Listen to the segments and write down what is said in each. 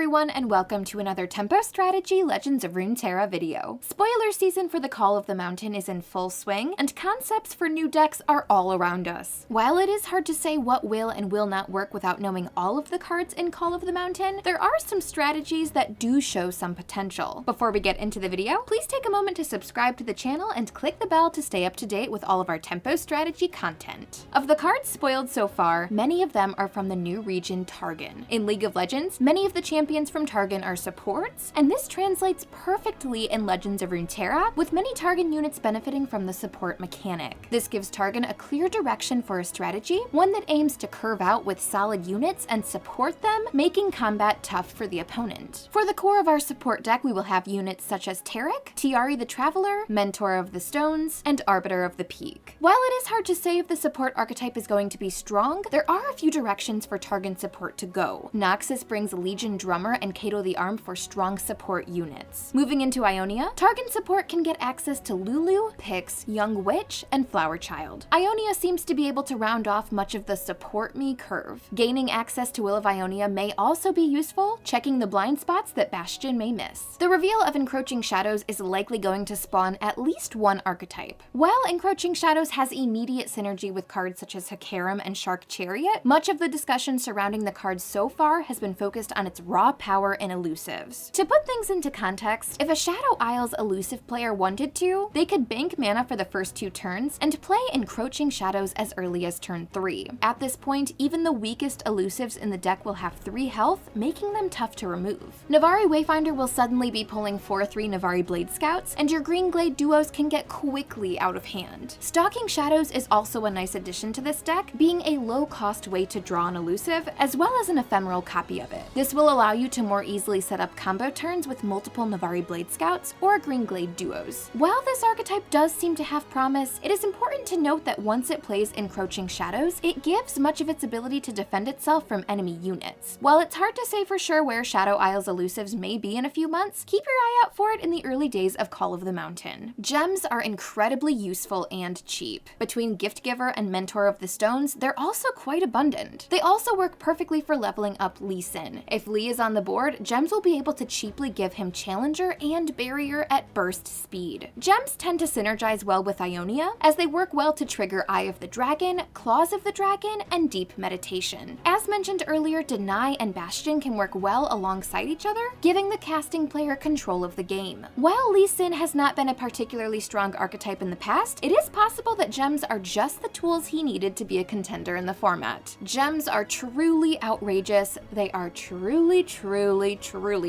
everyone, and welcome to another Tempo Strategy Legends of Runeterra video. Spoiler season for the Call of the Mountain is in full swing, and concepts for new decks are all around us. While it is hard to say what will and will not work without knowing all of the cards in Call of the Mountain, there are some strategies that do show some potential. Before we get into the video, please take a moment to subscribe to the channel and click the bell to stay up to date with all of our Tempo Strategy content. Of the cards spoiled so far, many of them are from the new region Targon. In League of Legends, many of the champions from Targon are supports, and this translates perfectly in Legends of Runeterra, with many Targon units benefiting from the support mechanic. This gives Targon a clear direction for a strategy, one that aims to curve out with solid units and support them, making combat tough for the opponent. For the core of our support deck, we will have units such as Tarek, Tiari the Traveler, Mentor of the Stones, and Arbiter of the Peak. While it is hard to say if the support archetype is going to be strong, there are a few directions for Targon support to go. Noxus brings Legion Drummer and Kato the Arm for strong support units. Moving into Ionia, Targon support can get access to Lulu, Pix, Young Witch, and Flower Child. Ionia seems to be able to round off much of the support me curve. Gaining access to Will of Ionia may also be useful, checking the blind spots that Bastion may miss. The reveal of Encroaching Shadows is likely going to spawn at least one archetype. While Encroaching Shadows has immediate synergy with cards such as Hakarim and Shark Chariot, much of the discussion surrounding the cards so far has been focused on its raw power in Elusives. To put things into context, if a Shadow Isles elusive player wanted to, they could bank mana for the first 2 turns and play Encroaching Shadows as early as turn 3. At this point, even the weakest elusives in the deck will have 3 health, making them tough to remove. Navari Wayfinder will suddenly be pulling 4/3 Navari Blade Scouts, and your Green Glade duos can get quickly out of hand. Stalking Shadows is also a nice addition to this deck, being a low-cost way to draw an elusive, as well as an ephemeral copy of it. This will allow you to more easily set up combo turns with multiple Navari Blade Scouts or Green Glade duos. While this archetype does seem to have promise, it is important to note that once it plays Encroaching Shadows, it gives much of its ability to defend itself from enemy units. While it's hard to say for sure where Shadow Isles elusives may be in a few months, keep your eye out for it in the early days of Call of the Mountain. Gems are incredibly useful and cheap. Between Gift Giver and Mentor of the Stones, they're also quite abundant. They also work perfectly for leveling up Lee Sin. If Lee is on the board, gems will be able to cheaply give him Challenger and Barrier at burst speed. Gems tend to synergize well with Ionia, as they work well to trigger Eye of the Dragon, Claws of the Dragon, and Deep Meditation. As mentioned earlier, Deny and Bastion can work well alongside each other, giving the casting player control of the game. While Lee Sin has not been a particularly strong archetype in the past, it is possible that gems are just the tools he needed to be a contender in the format. Gems are truly outrageous. They are truly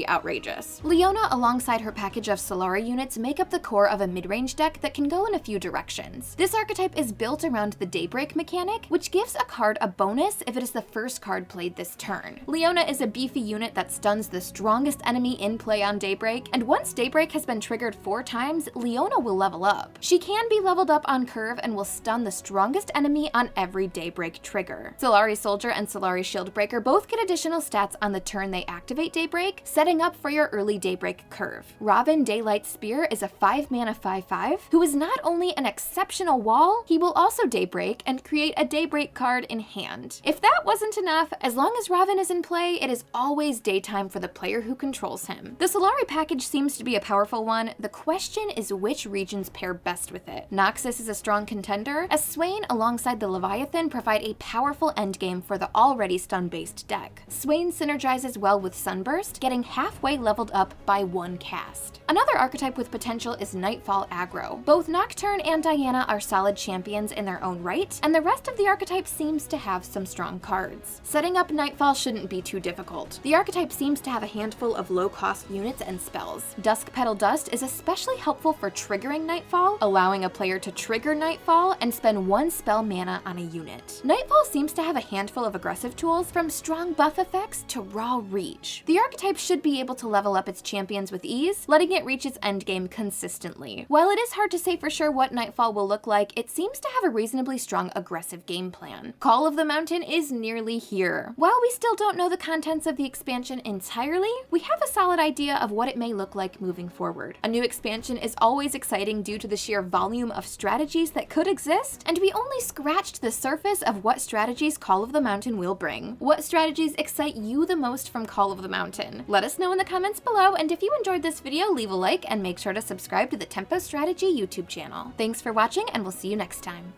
outrageous. Leona, alongside her package of Solari units, make up the core of a mid-range deck that can go in a few directions. This archetype is built around the Daybreak mechanic, which gives a card a bonus if it is the first card played this turn. Leona is a beefy unit that stuns the strongest enemy in play on Daybreak, and once Daybreak has been triggered 4 times, Leona will level up. She can be leveled up on curve and will stun the strongest enemy on every Daybreak trigger. Solari Soldier and Solari Shieldbreaker both get additional stats on the turn they activate Daybreak, setting up for your early Daybreak curve. Robin Daylight Spear is a 5-mana 5/5 who is not only an exceptional wall, he will also Daybreak and create a Daybreak card in hand. If that wasn't enough, as long as Robin is in play, it is always daytime for the player who controls him. The Solari package seems to be a powerful one. The question is which regions pair best with it. Noxus is a strong contender, as Swain alongside the Leviathan provide a powerful endgame for the already stun-based deck. Swain synergizes well with Sunburst, getting halfway leveled up by 1 cast. Another archetype with potential is Nightfall Aggro. Both Nocturne and Diana are solid champions in their own right, and the rest of the archetype seems to have some strong cards. Setting up Nightfall shouldn't be too difficult. The archetype seems to have a handful of low-cost units and spells. Dusk Petal Dust is especially helpful for triggering Nightfall, allowing a player to trigger Nightfall and spend 1 spell mana on a unit. Nightfall seems to have a handful of aggressive tools, from strong buff effects to raw reach. The archetype should be able to level up its champions with ease, letting it reach its endgame consistently. While it is hard to say for sure what Nightfall will look like, it seems to have a reasonably strong aggressive game plan. Call of the Mountain is nearly here. While we still don't know the contents of the expansion entirely, we have a solid idea of what it may look like moving forward. A new expansion is always exciting due to the sheer volume of strategies that could exist, and we only scratched the surface of what strategies Call of the Mountain will bring. What strategies excite you the most from Call of the Mountain? Let us know in the comments below, and if you enjoyed this video, leave a like and make sure to subscribe to the Tempo Strategy YouTube channel. Thanks for watching, and we'll see you next time.